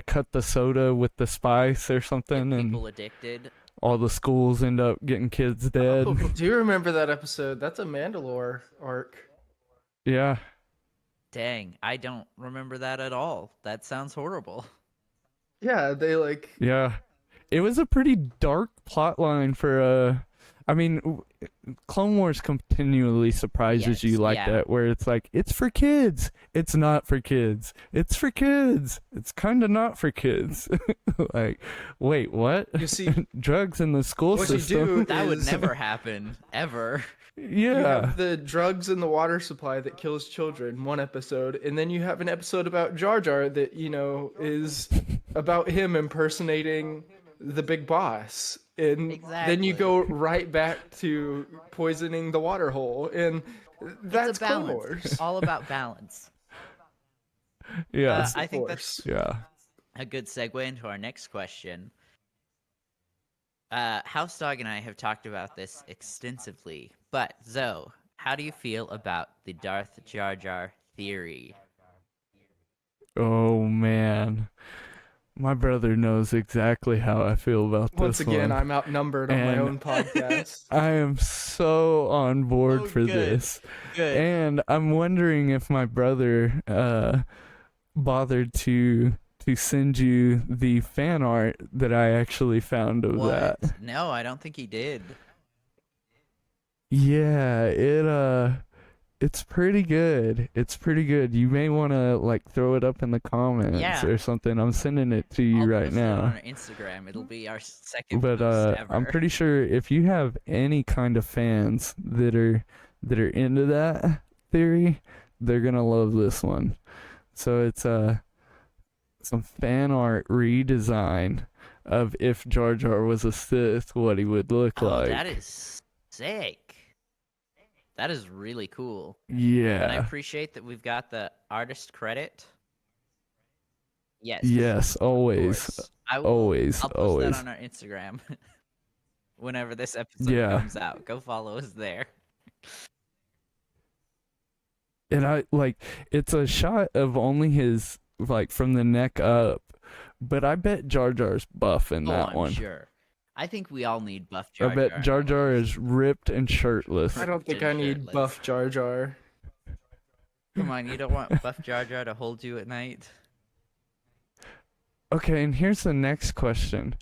cut the soda with the spice or something, Get and people addicted. all the schools end up getting kids dead. Oh, do you remember that episode? That's a Mandalore arc. Yeah. Dang, I don't remember that at all. That sounds horrible. Yeah, they like. Yeah. It was a pretty dark plot line for I mean, Clone Wars continually surprises you Yes, like yeah. that, where it's like, it's for kids. It's not for kids. It's for kids. It's kind of not for kids. Like, wait, what? You see, Drugs in the school what you system. do That would is- never happen, ever. You Yeah. have the drugs in the water supply that kills children, one episode, and then you have an episode about Jar Jar that, is about him impersonating the big boss. And then you Exactly. go right back to poisoning the water hole, and that's It's a Clone balance. Wars. All about balance. Yeah. I think that's Yeah. a good segue into our next question. HouseDog and I have talked about this extensively, but Zoe, how do you feel about the Darth Jar Jar theory? Oh, man. My brother knows exactly how I feel about this Once again, one. I'm outnumbered on my And- own podcast. I am so on board Oh, for good. this. Good. And I'm wondering if my brother bothered to send you the fan art that I actually found of that. What? No, I don't think he did. Yeah, it's pretty good. It's pretty good. You may want to like throw it up in the comments Yeah. or something. I'm sending it to you I'll right post it now. on our Instagram. It'll be our second But post ever. I'm pretty sure if you have any kind of fans that are into that theory, they're gonna love this one. So it's some fan art redesign of if Jar Jar was a Sith, what he would look Oh, like. that is sick. That is really cool. And I Yeah. appreciate that we've got the artist credit. Yes. Yes, of always. course. I'll Always, post always. that on our Instagram whenever this episode Yeah. comes out. Go follow us there. And I like it's a shot of only his like from the neck up, but I bet Jar Jar's buff in that I'm one. sure. I think we all need buff Jar I Jar. bet Jar Jar is ripped and shirtless. I don't think I need Shirtless. buff Jar Jar. Come on, you don't want buff Jar Jar to hold you at night? Okay, and here's the next question.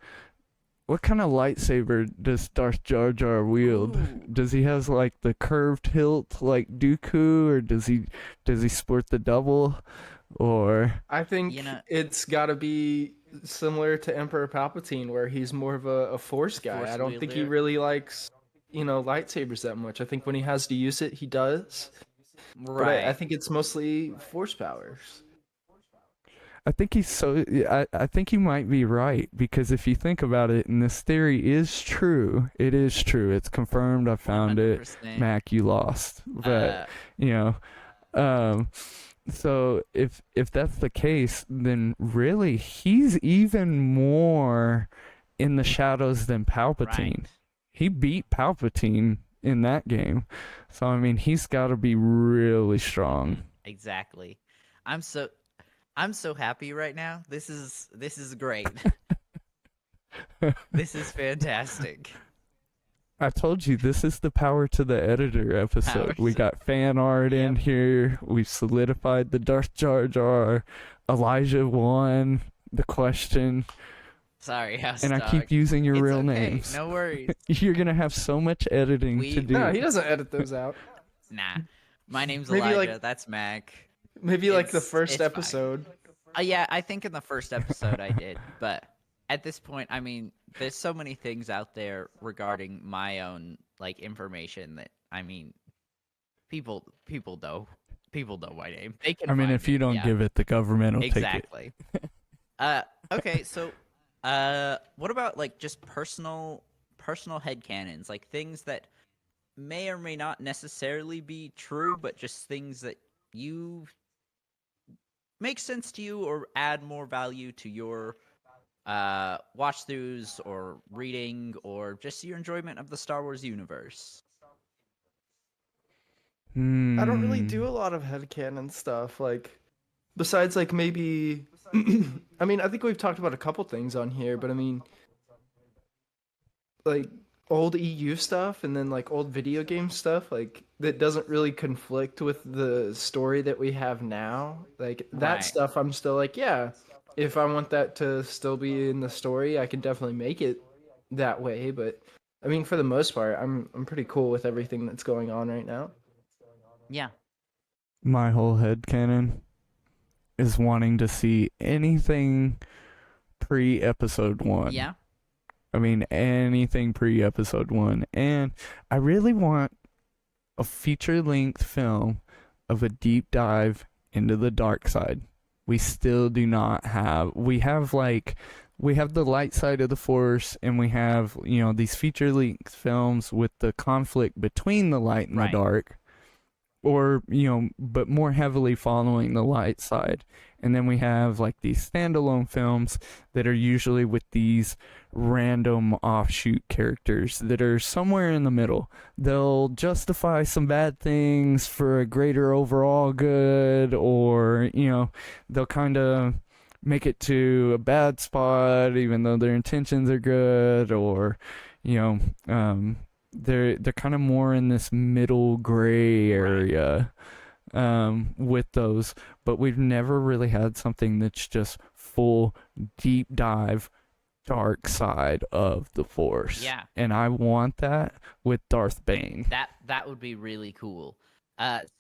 What kind of lightsaber does Darth Jar Jar wield? Ooh. Does he have like the curved hilt like Dooku, or does he sport the double? Or I think You know- it's got to be similar to Emperor Palpatine, where he's more of a Force guy. Force I don't think he wielder. really likes, lightsabers that much. I think when he has to use it, he does. But Right. I think it's mostly Force powers. I think I think you might be right, because if you think about it, and this theory is true, it is true. It's confirmed. I found it. 100%. Mac, you lost. But so if that's the case, then really he's even more in the shadows than Palpatine. Right. He beat Palpatine in that game. So I mean, he's got to be really strong. Exactly. I'm so happy right now. This is great. This is fantastic. I told you, this is the Power to the Editor episode. Power We to- got fan art in Yep. here. We've solidified the Darth Jar Jar. Elijah won the question. Sorry, HouseDog. And I keep using your It's real okay, names. No worries. You're going to have so much editing We- to do. No, he doesn't edit those out. Nah. My name's Maybe, Elijah. like- That's Mac. Maybe like the It's first fine. episode. Yeah, I think in the first episode I did, but at this point, I mean, there's so many things out there regarding my own like information that people know my name. They can. I mean, find if you it, don't yeah. give it, the government will Exactly. Okay, so what about like just personal headcanons, like things that may or may not necessarily be true, but just things that you make sense to you or add more value to your watch throughs or reading or just your enjoyment of the Star Wars universe. I don't really do a lot of headcanon stuff, like, besides, like, maybe, I mean, I think we've talked about a couple things on here, but I mean, like, old EU stuff and then, like, old video game stuff, like, that doesn't really conflict with the story that we have now. Like, that Right. stuff, I'm still like, yeah, if I want that to still be in the story, I can definitely make it that way, but, I mean, for the most part, I'm pretty cool with everything that's going on right now. Yeah. My whole headcanon is wanting to see anything pre-episode 1. Yeah. I mean, anything pre-episode 1. And I really want a feature-length film of a deep dive into the dark side. We still do not have... We have the light side of the Force, and we have, these feature-length films with the conflict between the light and Right. the dark. Or, but more heavily following the light side. And then we have, like, these standalone films that are usually with these random offshoot characters that are somewhere in the middle. They'll justify some bad things for a greater overall good, or, they'll kind of make it to a bad spot even though their intentions are good, or, they're kind of more in this middle gray area with those, but we've never really had something that's just full deep dive dark side of the Force. Yeah. And I want that with Darth Bane. That would be really cool.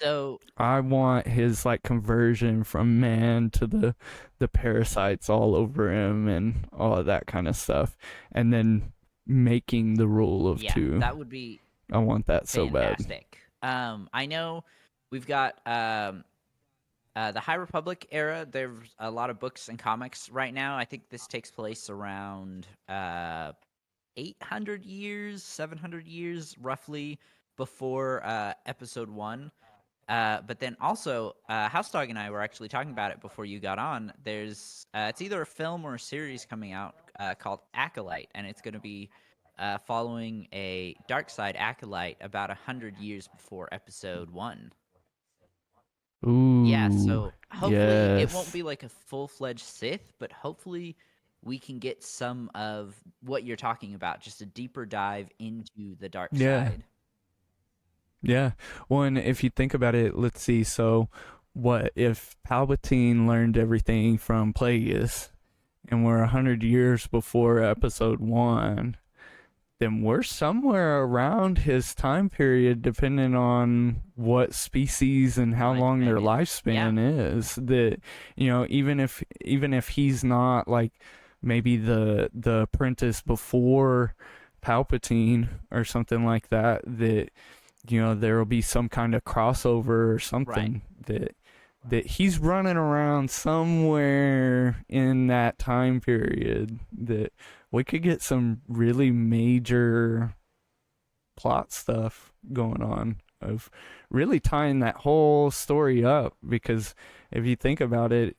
So I want his, like, conversion from man to the parasites all over him and all of that kind of stuff, and then making the rule of 2. that would be I want that so bad. fantastic. I know we've got the High Republic era. There's a lot of books and comics right now. I think this takes place around 800 years, 700 years, roughly, before Episode 1. But then also, HouseDog and I were actually talking about it before you got on. There's it's either a film or a series coming out called Acolyte, and it's going to be following a dark side acolyte about 100 years before Episode 1. Ooh. Yeah, so hopefully it yes. won't be like a full-fledged Sith, but hopefully we can get some of what you're talking about, just a deeper dive into the dark side. Yeah. Well, and if you think about it, let's see. So, what if Palpatine learned everything from Plagueis, and we're 100 years before Episode 1? Then we're somewhere around his time period, depending on what species and how long their lifespan is. That, even if he's not, like, maybe the apprentice before Palpatine or something like that, that there will be some kind of crossover or something, that he's running around somewhere in that time period, that we could get some really major plot stuff going on of really tying that whole story up. Because if you think about it,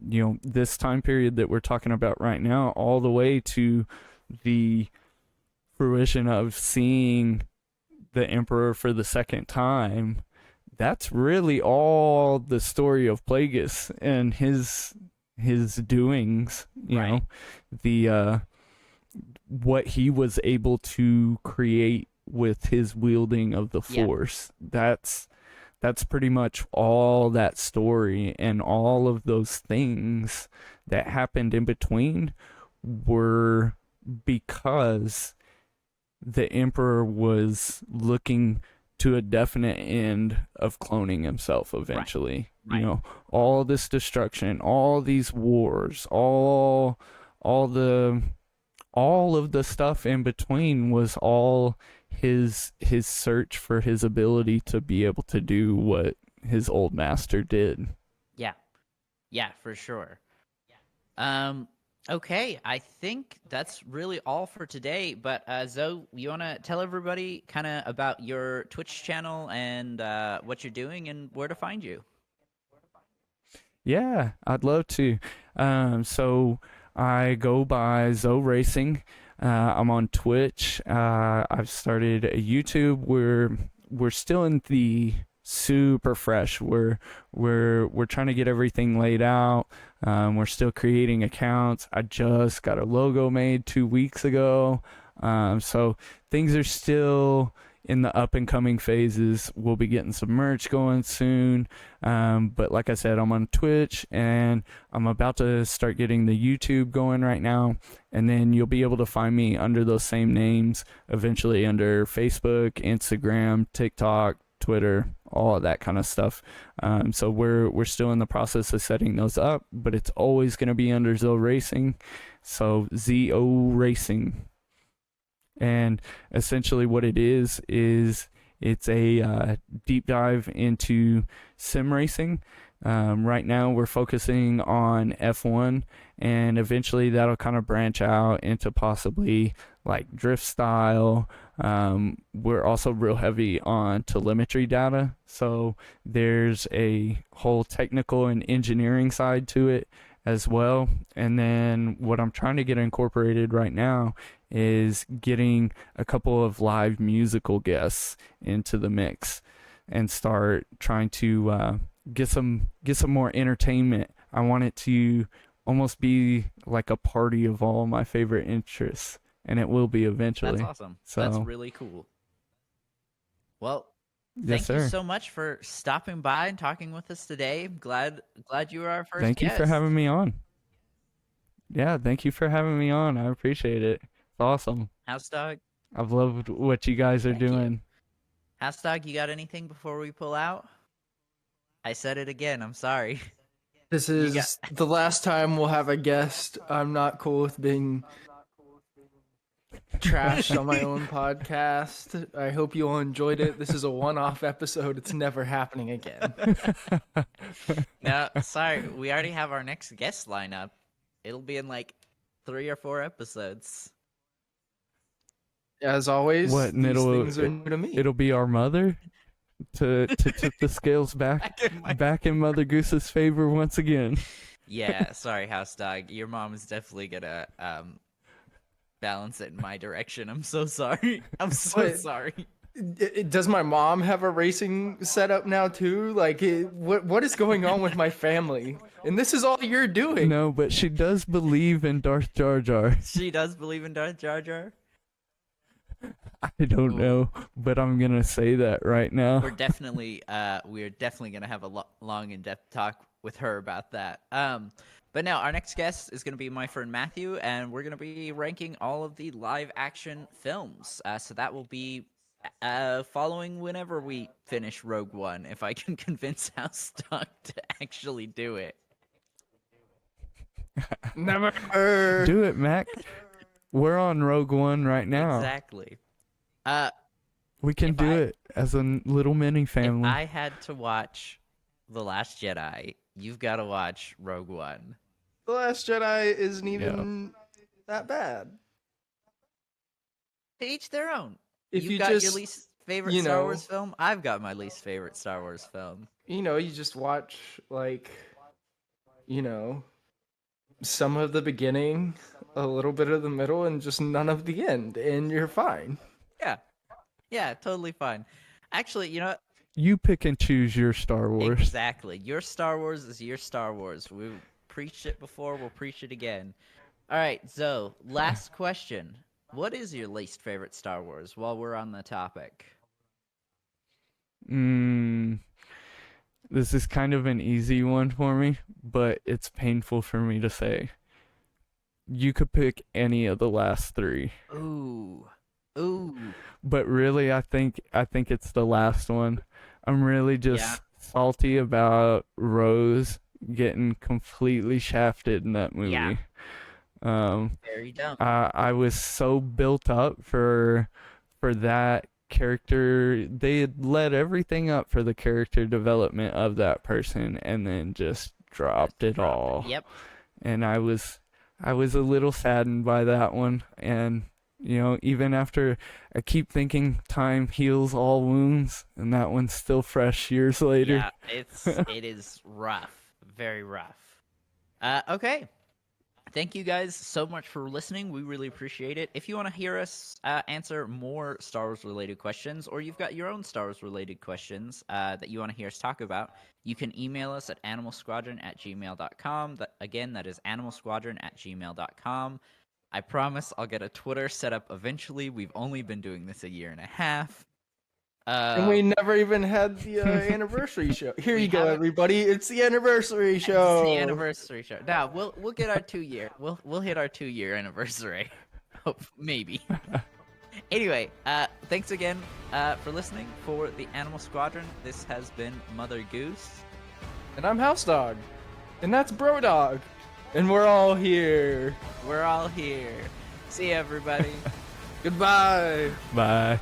this time period that we're talking about right now, all the way to the fruition of seeing the Emperor for the second time, that's really all the story of Plagueis and his doings, you know, the what he was able to create with his wielding of the Force. That's pretty much all that story, and all of those things that happened in between were because the Emperor was looking to a definite end of cloning himself eventually. All this destruction, all these wars, all of the stuff in between was all his search for his ability to be able to do what his old master did. Yeah, for sure. Okay, I think that's really all for today. But Zoe, you want to tell everybody kind of about your Twitch channel and what you're doing and where to find you? Yeah, I'd love to. So I go by ZORacing. I'm on Twitch. I've started a YouTube. We're still in the super fresh. We're trying to get everything laid out. We're still creating accounts. I just got a logo made 2 weeks ago. So things are still in the up and coming phases. We'll be getting some merch going soon. But like I said, I'm on Twitch and I'm about to start getting the YouTube going right now. And then you'll be able to find me under those same names eventually under Facebook, Instagram, TikTok, Twitter, all of that kind of stuff. So we're still in the process of setting those up, but it's always going to be under ZORacing. So ZORacing. And essentially what it is it's a deep dive into sim racing. Right now we're focusing on F1, and eventually that'll kind of branch out into possibly like drift style. We're also real heavy on telemetry data, so there's a whole technical and engineering side to it as well. And then what I'm trying to get incorporated right now is getting a couple of live musical guests into the mix and start trying to get some more entertainment. I want it to almost be like a party of all my favorite interests, and it will be eventually. That's awesome. So, that's really cool. Well, yes, thank you sir. so much for stopping by and talking with us today. Glad you were our first Thank you for guest. having me on. Yeah, thank you for having me on. I appreciate it. It's awesome. HouseDog, I've loved what you guys are Thank you. doing. HouseDog, you got anything before we pull out? I said it again. I'm sorry. This is the last time we'll have a guest. I'm not cool with being trashed on my own podcast. I hope you all enjoyed it. This is a one-off episode. It's never happening again. No, sorry. We already have our next guest lineup. It'll be in like 3 or 4 episodes. As always, What, and these things are new to me. it'll be our mother to tip the scales back in Mother Goose's favor once again. Yeah, sorry, HouseDog. Your mom is definitely gonna balance it in my direction. I'm so sorry. I'm so Wait. sorry. Does my mom have a racing setup now too? Like, what is going on with my family? And this is all you're doing. No, but she does believe in Darth Jar Jar. She does believe in Darth Jar Jar. I don't know, but I'm gonna say that right now. We're definitely gonna have a long in-depth talk with her about that. But now our next guest is gonna be my friend Matthew, and we're gonna be ranking all of the live-action films. So that will be following whenever we finish Rogue One, if I can convince HouseDog to actually do it. Never. Do it, Mac. We're on Rogue One right now. Exactly. We can If do I- it as a little mini If family. I had to watch The Last Jedi, you've got to watch Rogue One. The Last Jedi isn't even that bad. To each their own. If You've you got your just, least favorite you Star know- Wars film. I've got my least favorite Star Wars film. you just watch, like, some of the beginning, a little bit of the middle, and just none of the end, and you're fine. Yeah, totally fine. Actually, you know what? You pick and choose your Star Wars. Exactly. Your Star Wars is your Star Wars. We've preached it before. We'll preach it again. All right, Zoe, last question. What is your least favorite Star Wars while we're on the topic? This is kind of an easy one for me, but it's painful for me to say. You could pick any of the last 3. Ooh. But really, I think it's the last one. I'm really just salty about Rose getting completely shafted in that movie. Yeah. Very dumb. I was so built up for that character. They had led everything up for the character development of that person, and then just dropped it all. Yep. And I was I was a little saddened by that one. And, even after I keep thinking time heals all wounds, and that one's still fresh years later. Yeah, it is rough. Very rough. Okay. Thank you guys so much for listening. We really appreciate it. If you want to hear us answer more Star Wars related questions, or you've got your own Star Wars related questions that you want to hear us talk about, you can email us at animalsquadron@gmail.com. That is animalsquadron@gmail.com. I promise I'll get a Twitter set up eventually. We've only been doing this a year and a half. And we never even had the anniversary show. Here you go, everybody. It's the anniversary show. It's the anniversary show. Now we'll get our 2-year. We'll hit our 2-year anniversary. Hope maybe. Anyway, thanks again for listening for the Animal Squadron. This has been Mother Goose. And I'm HouseDog. And that's BroDog. And we're all here. We're all here. See you, everybody. Goodbye. Bye.